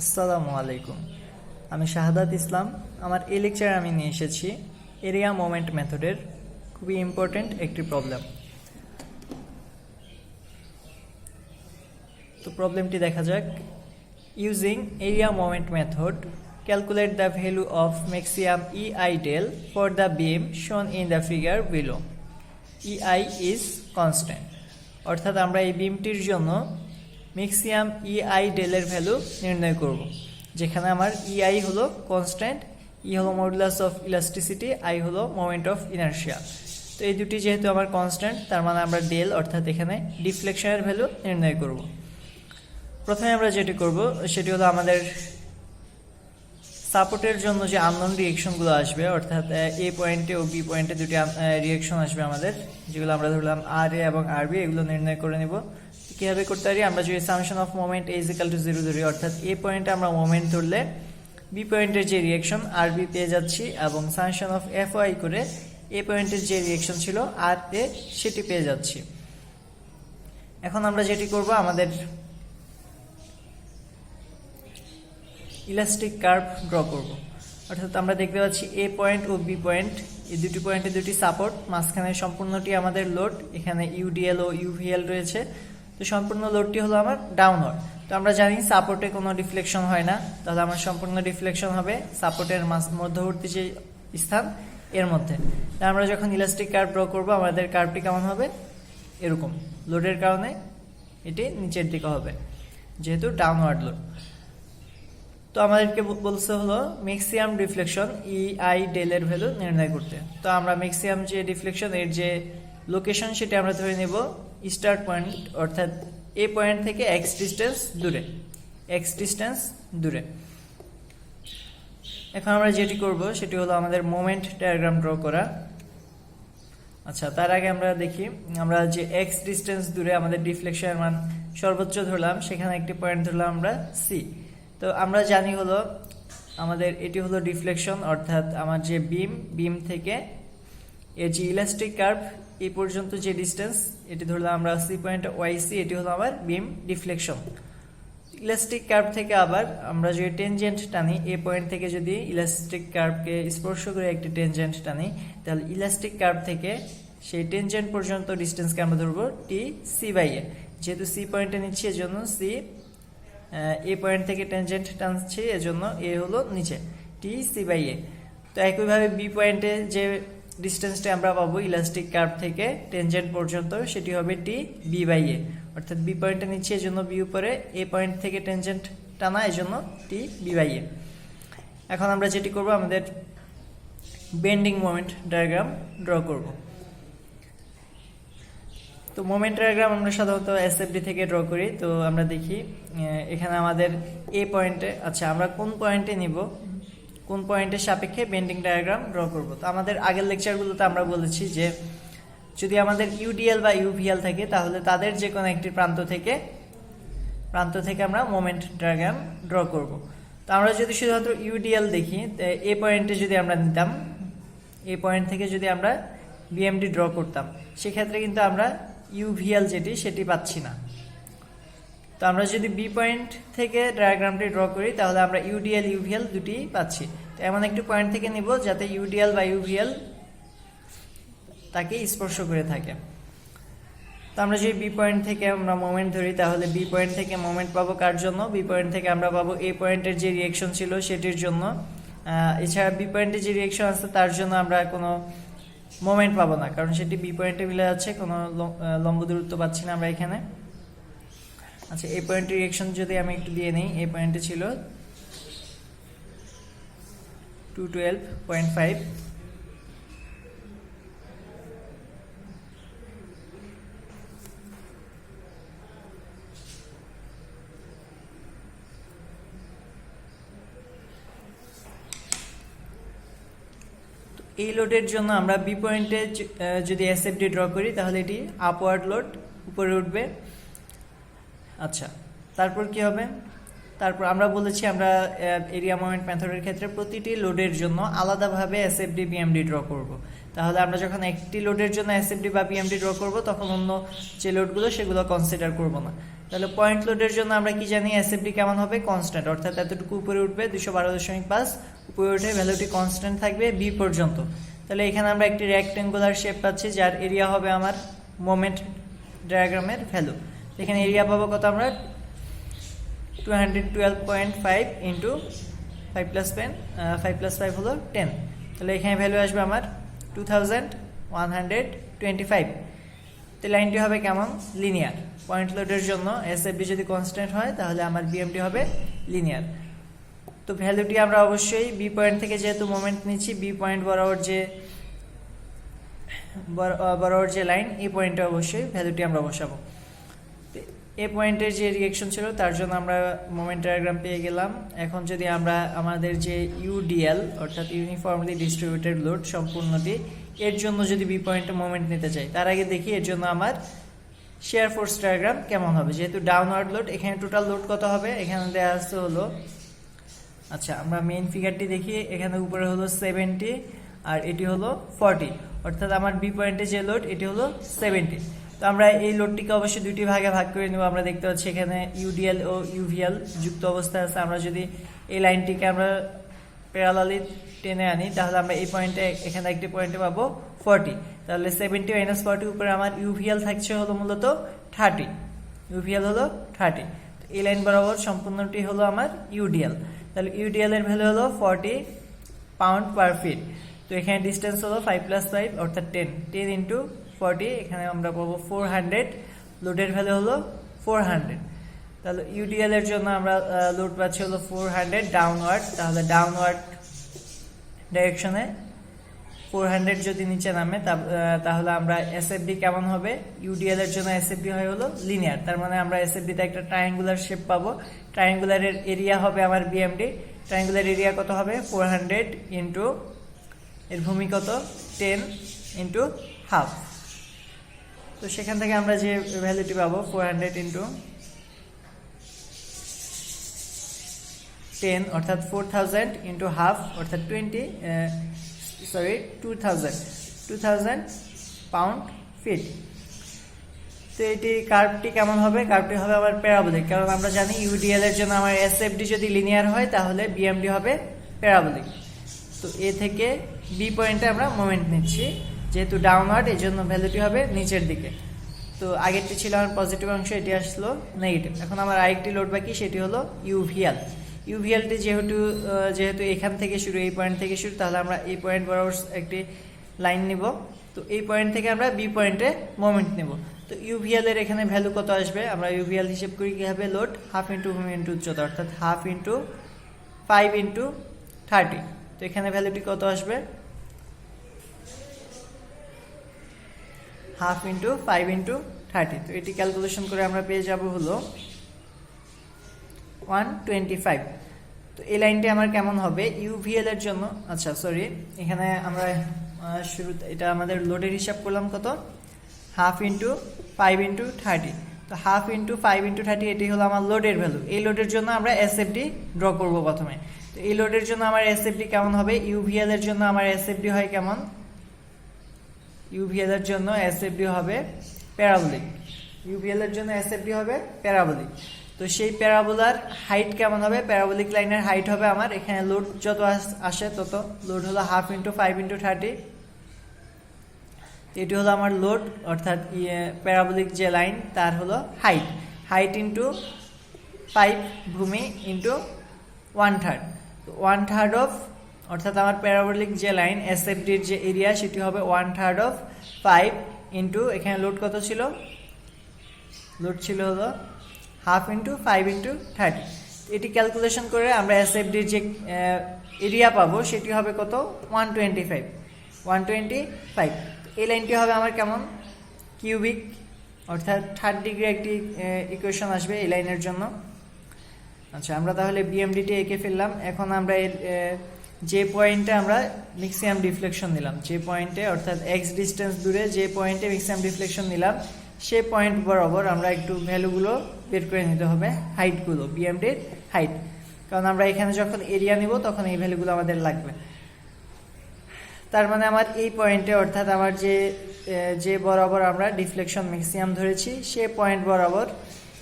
আসসালামু আলাইকুম। আমি শাহাদাত ইসলাম। আমার এই লেকচারে আমি নিয়ে এসেছি এরিয়া মোমেন্ট মেথডের খুবই ইম্পর্টেন্ট একটি প্রবলেম। তো প্রবলেমটি দেখা যাক। Using area moment method, calculate the value of maximum EI del for the beam shown in the figure below. EI is constant, অর্থাৎ আমরা এই বিমটির জন্য ম্যাক্সিমাম EI del এর ভ্যালু নির্ণয় করব, যেখানে আমার EI হলো কনস্ট্যান্ট, E হলো মডুলাস অফ ইলাস্টিসিটি, I হলো মোমেন্ট অফ ইনার্শিয়া। তো এই দুটি যেহেতু আমার কনস্ট্যান্ট, তার মানে আমরা ডেল অর্থাৎ এখানে ডিফ্লেকশনের ভ্যালু নির্ণয় করব। প্রথমে আমরা যেটি করব সেটি হলো আমাদের সাপোর্টের জন্য যে আননোন রিঅ্যাকশনগুলো আসবে, অর্থাৎ এ পয়েন্টে ও বি পয়েন্টে দুটি রিঅ্যাকশন আসবে আমাদের, যেগুলো আমরা ধরলাম RA এবং RB, এগুলো নির্ণয় করে নেব। কীভাবে করতে পারি? আমরা যদি সামেশন অফ মোমেন্ট A=0 ধরি, অর্থাৎ এ পয়েন্টে আমরা মোমেন্ট ধরলে বি পয়েন্টের যে রিঅ্যাকশন RB পেয়ে যাচ্ছি, এবং সামেশন অফ FY করে এ পয়েন্টের যে রিঅ্যাকশন ছিল RA সেটি পেয়ে যাচ্ছি। এখন আমরা যেটি করব, আমাদের ইলাস্টিক কার্ভ ড্র করব। অর্থাৎ আমরা দেখতে পাচ্ছি এ পয়েন্ট ও বি পয়েন্ট, এই দুটি পয়েন্টে দুটি সাপোর্ট, মাঝখানে সম্পূর্ণটি আমাদের লোড, এখানে UDL ও UVL রয়েছে। তো সম্পূর্ণ লোডটি হলো আমার ডাউনওয়ার্ড। তো আমরা জানি সাপোর্টে কোনো ডিফ্লেকশন হয় না, তাহলে আমার সম্পূর্ণ ডিফ্লেকশন হবে সাপোর্টের মধ্যবর্তী যে স্থান এর মধ্যে। আমরা যখন ইলাস্টিক কার্ভ ড্র করব, আমাদের কার্ভটি কেমন হবে? এরকম। লোডের কারণে এটি নিচের দিকে হবে, যেহেতু ডাউনওয়ার্ড লোড। তো আমাদেরকে বলছে হলো ম্যাক্সিমাম ডিফ্লেকশন EI del এর ভ্যালু নির্ণয় করতে। তো আমরা ম্যাক্সিমাম যে ডিফ্লেকশন এর যে লোকেশন সেটা আমরা ধরে নেব স্টার্ট পয়েন্ট, অর্থাৎ এ পয়েন্ট থেকে x ডিস্টেন্স দূরে। এখন আমরা যেটি করব সেটি হলো আমাদের মোমেন্ট ডায়াগ্রাম ড্র করা। আচ্ছা, তার আগে আমরা দেখি, আমরা যে x ডিস্টেন্স দূরে আমাদের ডিফ্লেকশনের মান সর্বোচ্চ ধরলাম, সেখানে একটি পয়েন্ট ধরলাম আমরা C। তো আমরা জানি হলো আমাদের এটি হলো ডিফ্লেকশন, অর্থাৎ আমার যে বিম থেকে এর যে ইলাস্টিক কার্ভ এই পর্যন্ত যে ডিস্টেন্স, এটি ধরলাম আমরা C পয়েন্ট YC, এটি হলো আমার বিম ডিফ্লেকশন। ইলাস্টিক কার্ভ থেকে আবার আমরা যদি টেনজেন্ট টানি, এ পয়েন্ট থেকে যদি ইলাস্টিক কার্ভকে স্পর্শ করে একটি টেনজেন্ট টানি, তাহলে ইলাস্টিক কার্ভ থেকে সেই টেনজেন্ট পর্যন্ত ডিস্টেন্সকে আমরা ধরবো TC/A। যেহেতু C পয়েন্টে নিচ্ছি, এজন্য C, এ পয়েন্ট থেকে টেনজেন্ট টানছি, এজন্য এ হলো নিচে, TC/A। তো একইভাবে বি পয়েন্টে যে ডিস্টেন্সটা আমরা পাবো ইলাস্টিক কার্ভ থেকে টেনজেন্ট পর্যন্ত, সেটি হবে TB/A। অর্থাৎ বি পয়েন্টে নিচ্ছি, এজন্য বি উপরে, এ পয়েন্ট থেকে টেনজেন্ট টানা, এজন্য TB/A। এখন আমরা যেটি করব, আমাদের বেন্ডিং মোমেন্ট ডায়াগ্রাম ড্র করব। তো মোমেন্ট ডায়াগ্রাম আমরা সাধারণত SFD থেকে ড্র করি। তো আমরা দেখি এখানে আমাদের এ পয়েন্টে, আচ্ছা আমরা কোন পয়েন্টে নিব, কোন পয়েন্টের সাপেক্ষে বেন্ডিং ডায়াগ্রাম ড্র করব। তো আমাদের আগের লেকচারগুলোতে আমরা বলেছি যে যদি আমাদের UDL বা UVL থাকে, তাহলে তাদের যে কোনো একটি প্রান্ত থেকে আমরা মোমেন্ট ডায়াগ্রাম ড্র করব। তো আমরা যদি শুধুমাত্র UDL দেখি, এ পয়েন্টে যদি আমরা নিতাম, এ পয়েন্ট থেকে যদি আমরা BMD ড্র করতাম, সেক্ষেত্রে কিন্তু আমরা UVL সেটি পাচ্ছি না। তো আমরা যদি বি পয়েন্ট থেকে ডায়াগ্রামটি ড্র করি, তাহলে আমরা UDL UVL দুটি পাচ্ছি। তো এমন একটি পয়েন্ট থেকে নিব যাতে UDL বা UVL তাকে স্পর্শ করে থাকে। তো আমরা যদি বি পয়েন্ট থেকে আমরা মোমেন্ট ধরি, তাহলে বি পয়েন্ট থেকে মোমেন্ট পাবো কার জন্য? বি পয়েন্ট থেকে আমরা পাবো এ পয়েন্টের যে রিঅ্যাকশন ছিল সেটির জন্য। এছাড়া বি পয়েন্টে যে রিঅ্যাকশন আছে তার জন্য আমরা কোনো মোমেন্ট পাবো না, কারণ সেটি বি পয়েন্টে মিলে যাচ্ছে, কোনো লম্ব দূরত্ব পাচ্ছি না আমরা এখানে। আচ্ছা, এই পয়েন্টের রিঅ্যাকশন যদি আমি একটু দিয়ে নিই, এই পয়েন্টে ছিল 212.5। এই লোডের জন্য আমরা বি পয়েন্টে যদি SFD ড্র করি, তাহলে এটি আপওয়ার্ড লোড উপরে উঠবে। আচ্ছা, তারপর কি হবে? তারপর আমরা বলেছি আমরা এরিয়া মোমেন্ট মেথডের ক্ষেত্রে প্রতিটি লোডের জন্য আলাদাভাবে SFD BMD ড্র করব। তাহলে আমরা যখন একটি লোডের জন্য SFD বা BMD ড্র করব, তখন অন্য যে লোডগুলো সেগুলো কনসিডার করব না। তাহলে পয়েন্ট লোডের জন্য আমরা কি জানি এসএফডি কেমন হবে কনস্ট্যান্ট, অর্থাৎ এতটুকু উপরে উঠবে 212.5 উপরে উঠে ভ্যালুটি কনস্ট্যান্ট থাকবে বি পর্যন্ত। তাহলে এখানে আমরা একটি রেক্টেঙ্গুলার শেপ পাচ্ছি যার এরিয়া হবে আমার মোমেন্ট ডায়াগ্রামের ভ্যালু। এখানে এরিয়া পাবো কত আমরা 212.5 ইন্টু 5 + 5 হলো 10। তাহলে এখানে ভ্যালু আসবে আমার 2125। তো লাইনটি হবে কেমন লিনিয়ার। পয়েন্ট লোডের জন্য এসএফডি যদি কনস্ট্যান্ট হয় তাহলে আমার বিএমডি হবে লিনিয়ার। তো ভ্যালুটি আমরা অবশ্যই বি পয়েন্ট থেকে যেহেতু মোমেন্ট নিচ্ছি বি পয়েন্ট বরাবর যে লাইন এই পয়েন্টে অবশ্যই ভ্যালুটি আমরা বসাবো। এ পয়েন্টের যে রিঅ্যাকশন ছিল তার জন্য আমরা মোমেন্ট ডায়াগ্রাম পেয়ে গেলাম। এখন যদি আমরা আমাদের যে ইউডিএল অর্থাৎ ইউনিফর্মলি ডিস্ট্রিবিউটেড লোড সম্পূর্ণটি এর জন্য যদি বি পয়েন্টে মোমেন্ট নিতে চাই তার আগে দেখি এর জন্য আমার শেয়ার ফোর্স ডায়াগ্রাম কেমন হবে। যেহেতু ডাউনওয়ার্ড লোড এখানে টোটাল লোড কত হবে এখানে দেওয়া আসতে হলো, আচ্ছা আমরা মেইন ফিগারটি দেখি। এখানে উপরে হলো 70 আর এটি হলো 40, অর্থাৎ আমার বি পয়েন্টে যে লোড এটি হলো 70। তো আমরা এই লোডটিকে অবশ্যই দুটি ভাগে ভাগ করে নেব। আমরা দেখতে পাচ্ছি এখানে ইউডিএল ও ইউভিএল যুক্ত অবস্থায় আছে। আমরা যদি এই লাইনটিকে আমরা প্যারালালি টেনে আনি তাহলে আমরা এই পয়েন্টে এখানে একটি পয়েন্টে পাবো 40। তাহলে 70 - 40 উপরে আমার ইউভিএল থাকছে হলো মূলত 30, ইউভিএল হলো 30। এই লাইন বরাবর সম্পূর্ণটি হলো আমার ইউডিএল। তাহলে ইউডিএল এর ভ্যালু হলো 40 পাউন্ড পার ফিট। তো এখানে ডিস্টেন্স হলো 5 + 5 অর্থাৎ 10 ইন্টু 40, এখানে আমরা পাবো 400। লোডের ভ্যালু হলো 400। তাহলে ইউডিএল এর জন্য আমরা লোড পাচ্ছি হলো 400 ডাউনওয়ার্ড। তাহলে ডাউনওয়ার্ড ডাইরেকশনে 400 যদি নিচে নামে তাহলে আমরা এসএফডি কেমন হবে। ইউডিএল এর জন্য এসএফডি হয় হলো লিনিয়ার, তার মানে আমরা এসএফডিতে একটা ট্রায়াঙ্গুলার শেপ পাবো। ট্রায়াঙ্গুলারের এরিয়া হবে আমার বিএমডি। ট্রায়াঙ্গুলার এরিয়া কত হবে 400 ইন্টু এর ভূমি কত 10 ইন্টু হাফ। তো সেখান থেকে আমরা যে ভ্যালুটি পাবো 400 ইন্টু 10 অর্থাৎ 4000 ইন্টু হাফ অর্থাৎ 2000 পাউন্ড ফিট। তো এটি কার্ভটি কেমন হবে, কার্ভটি হবে আমার প্যারাবোলিক, কারণ আমরা জানি ইউডিএল এর জন্য আমার এসএফডি যদি লিনিয়ার হয় তাহলে বিএমডি হবে প্যারাবোলিক। তো এ থেকে বি পয়েন্টে আমরা মোমেন্ট নিচ্ছি, যেহেতু ডাউনওয়ার্ড এই জন্য ভ্যালুটি হবে নিচের দিকে। তো আগেরটি ছিল আমার পজিটিভ অংশ, এটি আসলো নেগেটিভ। এখন আমার আরেকটি লোড বাকি, সেটি হলো ইউভিএল। ইউভিএলটি যেহেতু এখান থেকে শুরু, এই পয়েন্ট থেকে শুরু, তাহলে আমরা এই পয়েন্ট বরাবর একটি লাইন নিব। তো এই পয়েন্ট থেকে আমরা বি পয়েন্টে মোমেন্ট নেব। তো ইউভিএল এর এখানে ভ্যালু কত আসবে, আমরা ইউভিএল হিসেব করি কীভাবে, লোড হাফ ইন্টু ভূমি ইন্টু উচ্চতা অর্থাৎ হাফ ইন্টু 5 ইন্টু 30। তো এখানে ভ্যালুটি কত আসবে হাফ ইন্টু 5 ইন্টু 30। তো এটি ক্যালকুলেশন করে আমরা পেয়ে যাব হলো 125। তো এই লাইনটি আমার কেমন হবে ইউভিএল এর জন্য, আচ্ছা সরি, এখানে আমরা শুরুতে এটা আমাদের লোডের হিসাব করলাম কত হাফ ইন্টু 5 ইন্টু 30। তো হাফ ইন্টু 5 ইন্টু 30 এটি হলো আমার লোডের ভ্যালু। এই লোডের জন্য আমরা এসএফডি ড্র করব প্রথমে। তো এই লোডের জন্য আমার এসএফডি কেমন হবে, ইউভিএল এর জন্য আমার এসএফডি হয় কেমন, ইউভিএল এর জন্য এসএফডি হবে প্যারাবোলিক। ইউভিএল এর জন্য এসএফডি হবে প্যারাবোলিক। তো সেই প্যারাবোলার হাইট কেমন হবে, প্যারাবোলিক লাইনের হাইট হবে আমার, এখানে লোড যত আসে তত, লোড হলো হাফ ইন্টু 5 ইন্টু 30। এটি হলো আমার লোড, অর্থাৎ প্যারাবোলিক যে লাইন তার হলো হাইট ইন্টু 5 ভূমি ইন্টু 1/3। তো 1/3 অফ, অর্থাৎ আমার প্যারাবোলিক যে লাইন এসএফডির যে এরিয়া সেটি হবে 1/3 অফ 5 ইন্টু, এখানে লোড কত ছিল, লোড ছিল হলো হাফ ইন্টু 5 ইন্টু 30। এটি ক্যালকুলেশন করে আমরা এসএফডির যে এরিয়া পাবো সেটি হবে কত 125। এই লাইনটি হবে আমার কেমন কিউবিক, অর্থাৎ 3rd ডিগ্রি একটি ইকুয়েশন আসবে এই লাইনের জন্য। আচ্ছা আমরা তাহলে বিএমডিটি এঁকে ফেললাম। এখন আমরা যে পয়েন্টে আমরা ম্যাক্সিমাম ডিফ্লেকশন নিলাম, যে পয়েন্টে অর্থাৎ এক্স ডিস্টেন্স দূরে যে পয়েন্টে ম্যাক্সিমাম ডিফ্লেকশন নিলাম সেই পয়েন্ট বরাবর আমরা একটু ভ্যালুগুলো বের করে নিতে হবে, হাইটগুলো, বিএমডির হাইট, কারণ আমরা এখানে যখন এরিয়া নিব তখন এই ভ্যালুগুলো আমাদের লাগবে। তার মানে আমার এই পয়েন্টে, অর্থাৎ আমার যে বরাবর আমরা ডিফ্লেকশন ম্যাক্সিমাম ধরেছি সে পয়েন্ট বরাবর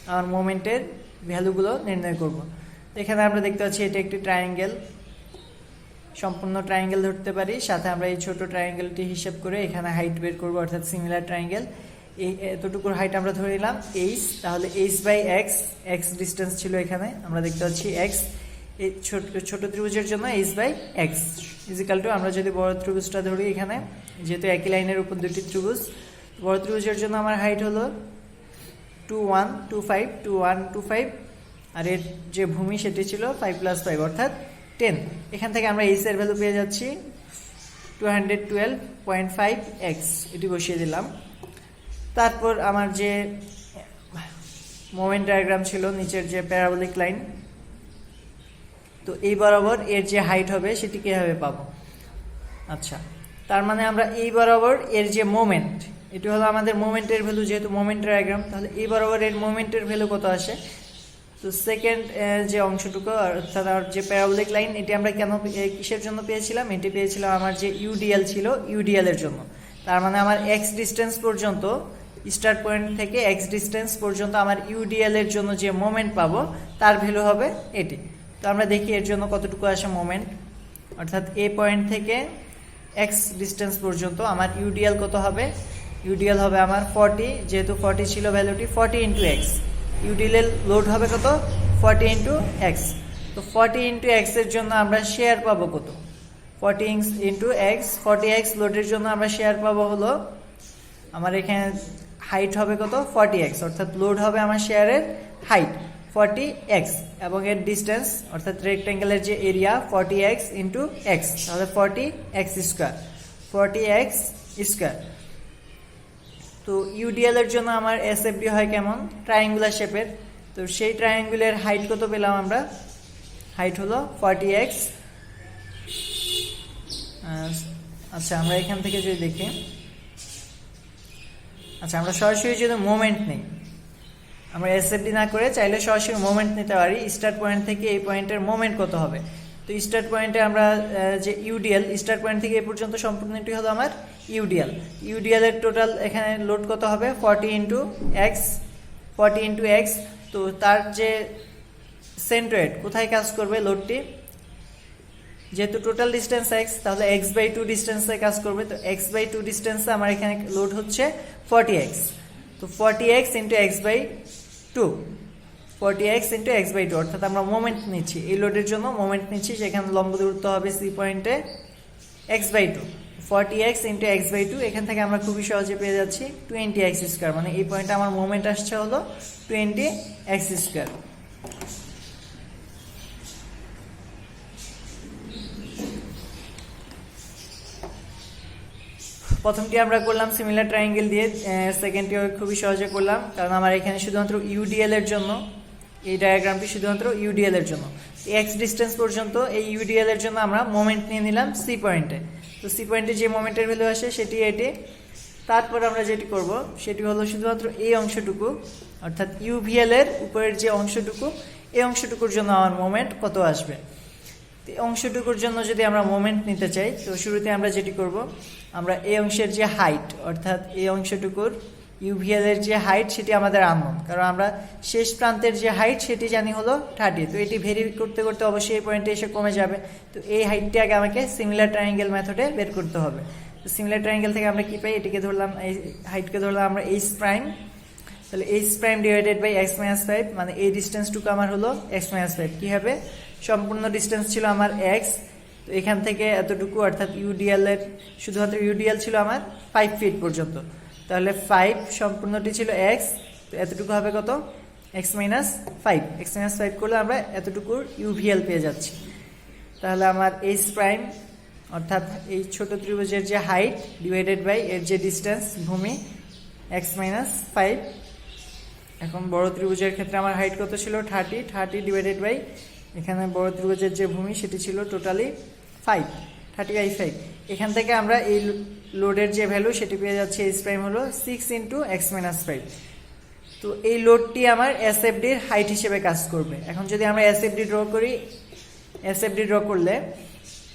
আমার মোমেন্টের ভ্যালুগুলো নির্ণয় করব। এখানে আমরা দেখতে পাচ্ছি এটা একটি ট্রায়াঙ্গেল, সম্পূর্ণ ট্রায়াঙ্গেল ধরতে পারি, সাথে আমরা এই ছোট ট্রায়াঙ্গেলটি হিসাব করে এখানে হাইট বের করব, অর্থাৎ সিমিলার ট্রায়াঙ্গেল। এই এতটুকুর হাইট আমরা ধরে নিলাম এইচ, তাহলে H by X, X distance ছিল এখানে, আমরা দেখতে পাচ্ছি এক্স, এই ছোট ত্রিভুজের জন্য H by X is equal to, আমরা যদি বড় ত্রিভুজটা ধরি এখানে, যেহেতু একই লাইনের উপর দুটি ত্রিভুজ, বড় ত্রিভুজের জন্য আমার হাইট হলো 2125, 2125, আর এর যে ভূমি সেটি ছিল 5 + 5 অর্থাৎ 10। এখান থেকে আমরা এইচ এর ভ্যালু পেয়ে যাচ্ছি 212.5x, এটি বসিয়ে দিলাম। তারপর আমার যে মোমেন্ট ডায়াগ্রাম ছিল, নিচের যে প্যারাবোলিক লাইন, তো এই বরাবর এর যে হাইট হবে সেটি কিভাবে পাবো? আচ্ছা, তার মানে আমরা এই বরাবর এর যে মোমেন্ট, এটি হলো আমাদের মোমেন্টের ভ্যালু, যেহেতু মোমেন্ট ডায়াগ্রাম, তাহলে এই বরাবর এর মোমেন্টের ভ্যালু কত আসে? তো সেকেন্ড যে অংশটুকু, অর্থাৎ আমার যে প্যারাবোলিক লাইন, এটি আমরা কেন কিসের জন্য পেয়েছিলাম? এটি পেয়েছিলাম আমার যে ইউডিএল ছিল, ইউডিএল এর জন্য। তার মানে আমার এক্স ডিস্টেন্স পর্যন্ত, স্টার্ট পয়েন্ট থেকে এক্স ডিস্টেন্স পর্যন্ত আমার ইউডিএল এর জন্য যে মোমেন্ট পাবো তার ভ্যালু হবে এটি। তো আমরা দেখি এর জন্য কতটুকু আসে মোমেন্ট, অর্থাৎ এ পয়েন্ট থেকে এক্স ডিস্টেন্স পর্যন্ত আমার ইউডিএল কত হবে? ইউডিএল হবে আমার 40, যেহেতু 40 ছিল ভ্যালুটি, 40 × x, ইউডিএল লোড হবে কত? 40 × x। তো 40 × x এর জন্য আমরা শেয়ার পাবো কত? 40 × x, 40x লোডের জন্য আমরা শেয়ার পাবো হলো, আমার এখানে হাইট হবে কত? 40x, অর্থাৎ লোড হবে আমার শেয়ারের হাইট 40x, এবং এর ডিস্টেন্স অর্থাৎ রেক্ট্যাঙ্গেলের যে এরিয়া 40x × x, তাহলে 40x স্কয়ার, 40x স্কয়ার। তো ইউডিএল এর জন্য আমার এসএফডি হয় কেমন? ট্রায়াঙ্গুলার শেপের। তো সেই ট্রায়াঙ্গুলের হাইট কত পেলাম আমরা? হাইট হলো 40x। আচ্ছা, আমরা এখান থেকে যদি দেখি, আচ্ছা আমরা সরাসরি যদি মোমেন্ট নেই, আমরা এসএফডি না করে চাইলে সরাসরি মোমেন্ট নিতে পারি। স্টার্ট পয়েন্ট থেকে এই পয়েন্টের মোমেন্ট কত হবে? তো স্টার্ট পয়েন্টে আমরা যে ইউডিএল, স্টার্ট পয়েন্ট থেকে এই পর্যন্ত সম্পূর্ণটি হলো আমার ইউডিএল। ইউডিএল এর টোটাল এখানে লোড কত হবে? 40 × x, 40 × x। তো তার যে সেন্ট্রয়েড কোথায় কাজ করবে লোডটি? যেহেতু টোটাল ডিস্টেন্স x, তাহলে x/2 ডিস্টেন্সে কাজ করবে। তো x/2 ডিস্টেন্সে আমার এখানে লোড হচ্ছে 40x। তো 40x × x/2, 40x × x/2, অর্থাৎ আমরা মোমেন্ট নিচ্ছি, এই লোডের জন্য মোমেন্ট নিচ্ছি, সেখানে লম্ব দূরত্ব হবে সি পয়েন্টে x/2, 40x × x/2। এখান থেকে আমরা খুবই সহজে পেয়ে যাচ্ছি 20x², মানে এই পয়েন্টে আমার মোমেন্ট আসছে হলো 20x²। প্রথমটি আমরা করলাম সিমিলার ট্রায়াঙ্গেল দিয়ে, সেকেন্ডটিও খুবই সহজে করলাম, কারণ আমার এখানে শুধুমাত্র ইউডিএল এর জন্য, এই ডায়াগ্রামটি শুধুমাত্র ইউডিএল এর জন্য, এক্স ডিস্টেন্স পর্যন্ত এই ইউডিএল এর জন্য আমরা মোমেন্ট নিয়ে নিলাম সি পয়েন্টে। তো সি পয়েন্টে যে মোমেন্টের ভ্যালু আসে সেটি এটি। তারপর আমরা যেটি করব সেটি হলো শুধুমাত্র এই অংশটুকু, অর্থাৎ ইউভিএল এর উপরের যে অংশটুকু, এই অংশটুকুর জন্য আমার মোমেন্ট কত আসবে। অংশটুকুর জন্য যদি আমরা মোমেন্ট নিতে চাই, তো শুরুতে আমরা যেটি করব, আমরা এই অংশের যে হাইট, অর্থাৎ এই অংশটুকুর ইউভিএল এর যে হাইট সেটি আমাদের আননোন, কারণ আমরা শেষ প্রান্তের যে হাইট সেটি জানি হলো 30। তো এটি ভেরি করতে করতে অবশ্যই এই পয়েন্টে এসে কমে যাবে। তো এই হাইটটি আগে আমাকে সিমিলার ট্রায়াঙ্গেল মেথডে বের করতে হবে। তো সিমিলার ট্রায়াঙ্গেল থেকে আমরা কি পাই? এটিকে ধরলাম, এই হাইটকে ধরলাম আমরা এইচ প্রাইম, তাহলে H prime divided by x-5, মানে এই ডিস্টেন্সটুকু আমার হলো x-5। কি হবে? সম্পূর্ণ ডিস্টেন্স ছিল আমার x, তো এখান থেকে এতটুকু, অর্থাৎ ইউডিএল এর শুধুমাত্র ইউডিএল ছিল আমার 5 ফিট পর্যন্ত, তাহলে 5 সম্পূর্ণটি ছিল x, তো এতটুকু হবে কত? x-5, x-5 করলে আমরা এতটুকুর ইউভিএল পেয়ে যাচ্ছি। তাহলে আমার এইচ প্রাইম, অর্থাৎ এই ছোট ত্রিভুজের যে হাইট ডিভাইডেড বাই এর যে ডিস্টেন্স ভূমি x-5। এখন বড় ত্রিভুজের ক্ষেত্রে আমার হাইট কত ছিল? 30 ডিভাইডেড বাই এখানে বড় ত্রিভুজের যে ভূমি সেটি ছিল টোটালি 5, 30/5। এখান থেকে আমরা এই লোডের যে ভ্যালু সেটি পেয়ে যাচ্ছে এইচ প্রাইম হলো 6 × x-5। তো এই লোডটি আমার এসএফডির হাইট হিসেবে কাজ করবে। এখন যদি আমরা এসএফডি ড্র করি, এসএফডি ড্র করলে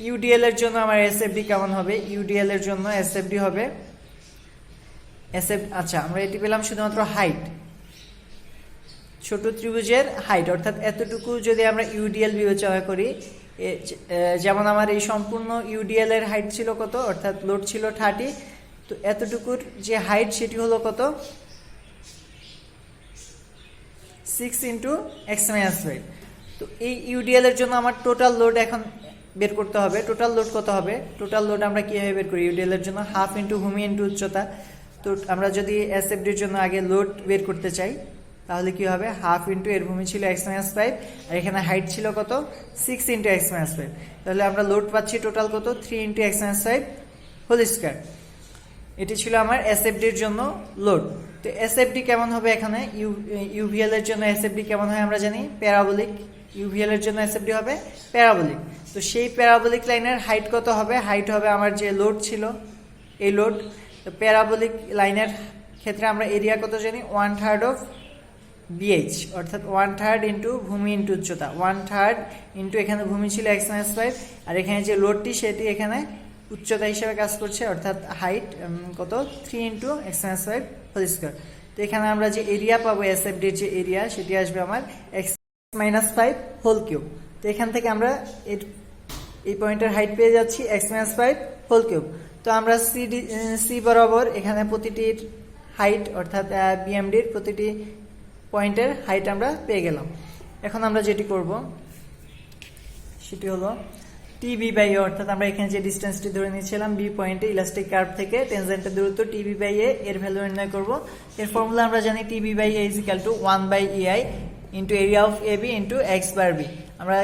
ইউডিএল এর জন্য আমার এসএফডি কেমন হবে? ইউডিএল এর জন্য এসএফডি হবে আচ্ছা আমরা এটি পেলাম শুধুমাত্র হাইট, ছোট ত্রিভুজের হাইট, অর্থাৎ এতটুকু যদি আমরা ইউডিএল বিবেচনা করি, যেমন আমার এই সম্পূর্ণ ইউডিএল এর হাইট ছিল কত, অর্থাৎ লোড ছিল 30, তো এতটুকুর যে হাইট সেটি হলো কত 6 ইন্টু এক্স মাইনাস 5। তো এই ইউডিএল এর জন্য আমার টোটাল লোড এখন বের করতে হবে। টোটাল লোড কত হবে? টোটাল লোড আমরা কিভাবে বের করি? ইউডিএল এর জন্য হাফ ইন্টু ভূমি ইন্টু উচ্চতা। তো আমরা যদি এসএফডির জন্য আগে লোড বের করতে চাই তাহলে কি হবে? হাফ ইন্টু এর ভূমি ছিল এক্স মাইনাস 5 আর এখানে হাইট ছিল কত 6 ইন্টু এক্স মাইনাস 5। তাহলে আমরা লোড পাচ্ছি টোটাল কত 3 into X minus 5 whole square. এটি ছিল আমার এসএফডির জন্য লোড। তো এসএফডি কেমন হবে? এখানে ইউভিএল এর জন্য এসএফডি কেমন হয় আমরা জানি, প্যারাবোলিক। ইউভিএল এর জন্য এসএফডি হবে প্যারাবোলিক। তো সেই প্যারাবোলিক লাইনের হাইট কত হবে? হাইট হবে আমার যে লোড ছিল এই লোড। তো প্যারাবোলিক লাইনের ক্ষেত্রে আমরা এরিয়া কত জানি? 1/3 অফ বিএইচ, অর্থাৎ 1/3 ইন্টু ভূমি ইন্টু উচ্চতা, 1/3 ইন্টু এখানে ভূমি ছিল এক্স মাইনাস 5 আর এখানে যে লোডটি সেটি এখানে উচ্চতা হিসেবে কাজ করছে, অর্থাৎ হাইট কত 3 into X minus 5 whole square. তো এখানে আমরা যে এরিয়া পাবো এসএফডির যে এরিয়া সেটি আসবে আমার এক্স মাইনাস 5 হোল কিউব। তো এখান থেকে আমরা এই পয়েন্টের হাইট পেয়ে যাচ্ছি এক্স মাইনাস 5 হোল কিউব। তো আমরা সি বরাবর এখানে প্রতিটির হাইট অর্থাৎ বিএমডির প্রতিটি পয়েন্টের হাইট আমরা পেয়ে গেলাম। এখন আমরা যেটি করব সেটি হলো টিবি বাই এ, অর্থাৎ আমরা এখানে যে ডিস্টেন্সটি ধরে নিয়েছিলাম বি পয়েন্টে ইলাস্টিক কার্ভ থেকে টেনজেন্টের দূরত্ব টিবি বাই এ এর ভ্যালু নির্ণয় করব। এর ফর্মুলা আমরা জানি TB by A is equal to 1/ei into area of AB into X bar B. আমরা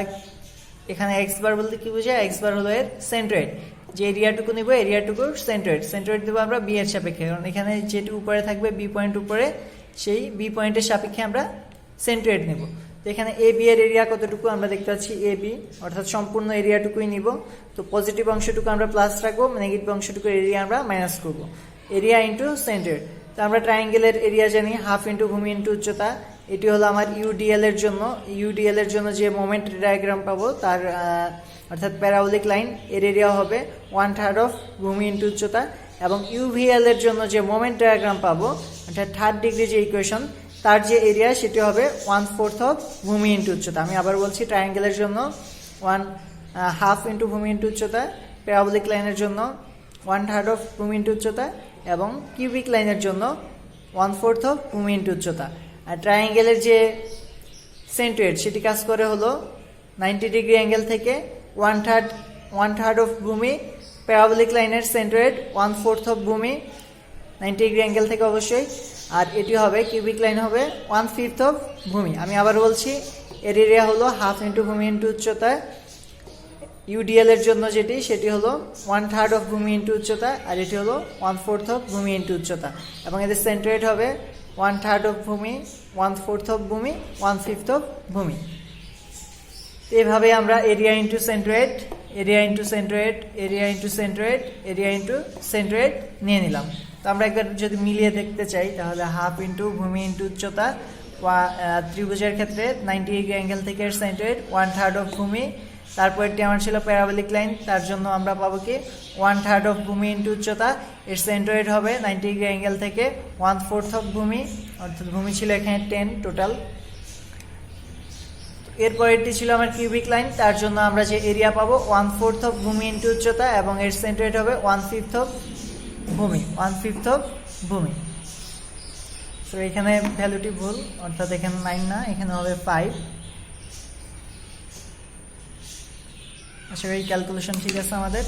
এখানে এক্স বার বলতে কি বোঝায়? এক্স বার হলো এর সেন্ট্রয়েড, যে এরিয়াটুকু নিব এরিয়াটুকু সেন্ট্রয়েড, সেন্ট্রয়েড দেবো আমরা বি এর সাপেক্ষে, কারণ এখানে যেটি উপরে থাকবে বি পয়েন্ট উপরে, সেই বি পয়েন্টের সাপেক্ষে আমরা সেন্ট্রয়েড নেব। তো এখানে এ বি এর এরিয়া কতটুকু আমরা দেখতে পাচ্ছি এ বি, অর্থাৎ সম্পূর্ণ এরিয়াটুকুই নিব। তো পজিটিভ অংশটুকু আমরা প্লাস রাখবো, নেগেটিভ অংশটুকু এরিয়া আমরা মাইনাস করব। Area into centroid. তো আমরা ট্রায়াঙ্গেলের এরিয়া জানি হাফ ইন্টু ভূমি ইন্টু উচ্চতা। এটি হলো আমার ইউডিএল এর জন্য। ইউডিএল এর জন্য যে মোমেন্ট ডায়াগ্রাম পাবো তার অর্থাৎ প্যারাবোলিক লাইন এর এরিয়া হবে 1/3 অফ ভূমি ইন্টু উচ্চতা, এবং ইউভিএল এর জন্য যে মোমেন্ট ডায়াগ্রাম পাবো অর্থাৎ 3rd ডিগ্রি যে ইকুয়েশন তার যে এরিয়া সেটি হবে 1/4 অফ ভূমি ইন্টু উচ্চতা। আমি আবার বলছি ট্রায়াঙ্গেলের জন্য 1/2 ইন্টু ভূমি ইন্টু উচ্চতা, প্যারাবোলিক লাইনের জন্য 1/3 অফ ভূমি ইন্টু উচ্চতা, এবং কিউবিক লাইনের জন্য 1/4 অফ ভূমি ইন্টু উচ্চতা। আর ট্রায়াঙ্গেলের যে সেন্ট্রয়েড সেটি কাজ করে হলো 90 ডিগ্রি অ্যাঙ্গেল থেকে 1/3 অফ ভূমি, প্যারাবোলিক লাইনের সেন্ট্রয়েড 1/4 অফ ভূমি 90 ডিগ্রি অ্যাঙ্গেল থেকে অবশ্যই, আর এটি হবে কিউবিক লাইন হবে 1/5 অফ ভূমি। আমি আবার বলছি এর এরিয়া হলো হাফ ইন্টু ভূমি ইন্টু উচ্চতা। ইউডিএল এর জন্য যেটি সেটি হলো 1/3 অফ ভূমি ইন্টু উচ্চতা, আর এটি হলো 1/4 অফ ভূমি ইন্টু উচ্চতা, এবং এদের সেন্ট্রয়েড হবে 1/3 অফ ভূমি, 1/4 অফ ভূমি, 1/5 অফ ভূমি। এইভাবে আমরা area into centroid, area into centroid, area into centroid, area into centroid নিয়ে নিলাম। তো আমরা একবার যদি মিলিয়ে দেখতে চাই তাহলে হাফ ইন্টু ভূমি ইন্টু উচ্চতা ত্রিভুজের ক্ষেত্রে 90 ডিগ্রি অ্যাঙ্গেল থেকে সেন্ট্রয়েড 1/3 অফ ভূমি, তারপরটি আমার ছিল প্যারাবোলিক লাইন, তার জন্য আমরা পাবো কি 1/3 অফ ভূমি ইন্টু উচ্চতা, এর সেন্ট্রয়েড হবে 90 ডিগ্রি অ্যাঙ্গেল থেকে 1/4 অফ ভূমি, অর্থাৎ ভূমি ছিল এখানে 10 টোটাল। এরপরেরটি ছিল আমার কিউবিক লাইন, তার জন্য আমরা যে এরিয়া পাবো 1/4 অফ ভূমি ইন্টু উচ্চতা, এবং এর সেন্ট্রয়েড হবে 1/5 অফ ভূমি, 1/5 অফ ভূমি। তো এখানে ভ্যালুটি ভুল, অর্থাৎ এখানে 9 না, এখানে হবে 5। আশা করি ক্যালকুলেশন ঠিক আছে আমাদের।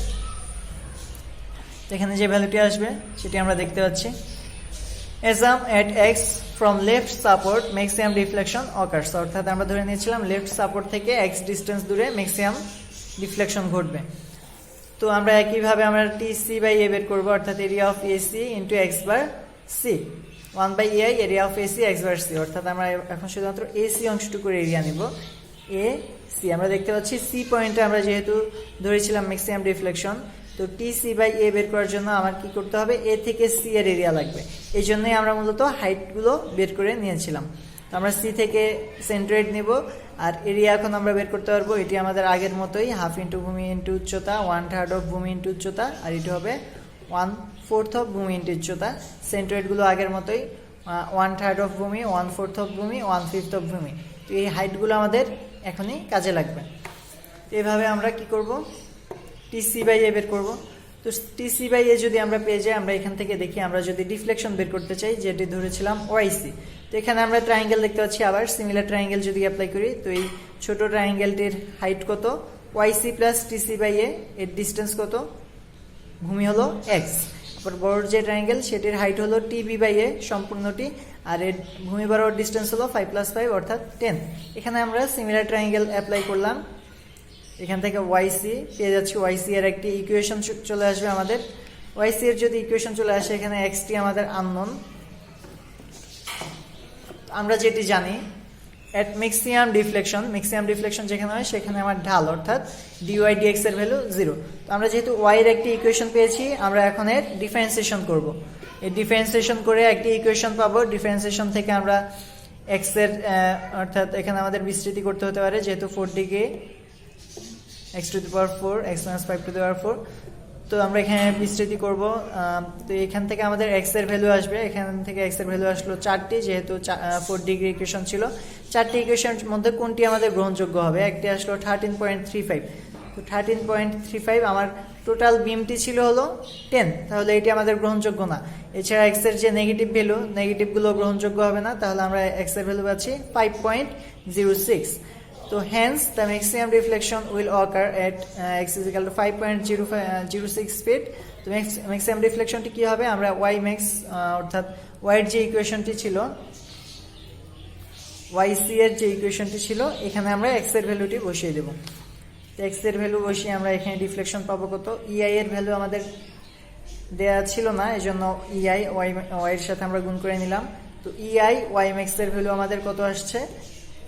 তো এখানে যে ভ্যালুটি আসবে সেটি আমরা দেখতে পাচ্ছি। Assume at x from left support maximum deflection occurs, অর্থাৎ আমরা ধরে নিয়েছিলাম লেফট সাপোর্ট থেকে x ডিস্টেন্স দূরে ম্যাক্সিমাম ডিফ্লেকশন ঘটবে। তো আমরা একইভাবে আমরা টিসি বাই এ বের করবো, অর্থাৎ area of AC into X bar C, 1/ai area of AC X bar C, অর্থাৎ আমরা এখন শুধুমাত্র এসি অংশটুকুর এরিয়া নিব। এ সি আমরা দেখতে পাচ্ছি সি পয়েন্টে আমরা যেহেতু ধরেছিলাম ম্যাক্সিমাম ডিফ্লেকশন, তো টিসি বাই এ বের করার জন্য আমার কি করতে হবে? এ থেকে সি এর এরিয়া লাগবে, এই জন্যই আমরা মূলত হাইটগুলো বের করে নিয়েছিলাম। তো আমরা সি থেকে সেন্ট্রয়েড নেব, আর এরিয়া এখন আমরা বের করতে পারবো। এটি আমাদের আগের মতোই হাফ ইন্টু ভূমি ইন্টু উচ্চতা, 1/3 অফ ভূমি ইন্টু উচ্চতা, আর এটি হবে 1/4 অফ ভূমি ইন্টু উচ্চতা। সেন্ট্রয়েডগুলো আগের মতোই 1/3 অফ ভূমি, 1/4 অফ ভূমি, 1/5 অফ ভূমি। তো এই হাইটগুলো আমাদের এখনই কাজে লাগবে। তো এভাবে আমরা কি করব, টিসি বাই এ বের করব। তো টিসি বাই এ যদি আমরা পেয়ে যাই, আমরা এখান থেকে দেখি, আমরা যদি ডিফ্লেকশন বের করতে চাই, যেটি ধরেছিলাম ওয়াইসি। তো এখানে আমরা ট্রায়াঙ্গেল দেখতে পাচ্ছি, আবার সিমিলার ট্রায়াঙ্গেল যদি অ্যাপ্লাই করি, তো এই ছোট ট্রায়াঙ্গেলটির হাইট কত, ওয়াইসি প্লাস টিসি বাই এ, এর ডিস্টেন্স কত, ভূমি হলো এক্স। তারপর বড় যে ট্রায়াঙ্গেল সেটির হাইট হলো টিবি বাই এ সম্পূর্ণটি, আর এর ভূমি বরাবর ডিস্টেন্স হলো 5 + 5 অর্থাৎ 10। এখানে আমরা সিমিলার ট্রায়াঙ্গেল অ্যাপ্লাই করলাম, এখান থেকে ওয়াইসি পেয়ে যাচ্ছি, ওয়াইসি এর একটি ইকুয়েশন চলে আসবে আমাদের। ওয়াইসি এর যদি ইকুয়েশন চলে আসে, এখানে এক্সটি আমাদের আননোন। আমরা যেটি জানি এট ম্যাক্সিমাম ডিফ্লেকশন যেখানে হয় সেখানে আমার ঢাল অর্থাৎ ডিওয়াই ডিএক্স এর ভ্যালু 0। তো আমরা যেহেতু ওয়াই এর একটি ইকুয়েশন পেয়েছি, আমরা এখন এর ডিফারেন্সিয়েশন করব। এই ডিফারেন্সিয়েশন করে একটি ইকুয়েশন পাবো। ডিফারেন্সিয়েশন থেকে আমরা এক্স এর অর্থাৎ এখানে আমাদের বিস্তৃতি করতে হতে পারে, যেহেতু 4 ডিগ্রি x⁴ x - 5⁴। তো আমরা এখানে বিস্তৃতি করব। তো এখান থেকে আমাদের এক্স এর ভ্যালু আসবে, এখান থেকে এক্স এর ভ্যালু আসলো 4টি, যেহেতু 4 ডিগ্রি ইকুয়েশন ছিল। 4টি ইকুয়েশনের মধ্যে কোনটি আমাদের গ্রহণযোগ্য হবে, একটি আসলো 13.35। তো 13.35 আমার টোটাল বিমটি ছিল হলো 10, তাহলে এটি আমাদের গ্রহণযোগ্য না। এছাড়া এক্স এর যে নেগেটিভ ভ্যালু, নেগেটিভগুলো গ্রহণযোগ্য হবে না, তাহলে আমরা এক্স এর ভ্যালু পাচ্ছি 5.06। তো hence the maximum deflection will occur at x = 5.06 feet। তো maximum deflectionটি কি হবে, আমরা y max অর্থাৎ y এর যে ইকুয়েশনটি ছিল, yc এর যে ইকুয়েশনটি ছিল, এখানে আমরা x এর ভ্যালুটি বসিয়ে দেব। তো x এর ভ্যালু বসিয়ে আমরা এখানে ডিফ্লেকশন পাবো কত, ei এর ভ্যালু আমাদের দেয়া ছিল না, এজন্য ei y এর সাথে আমরা গুণ করে নিলাম। তো ei y max এর ভ্যালু আমাদের কত আসছে,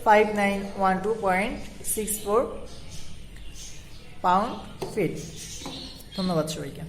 5912.64 পাউন্ড ফিট। ধন্যবাদ সবাইকে।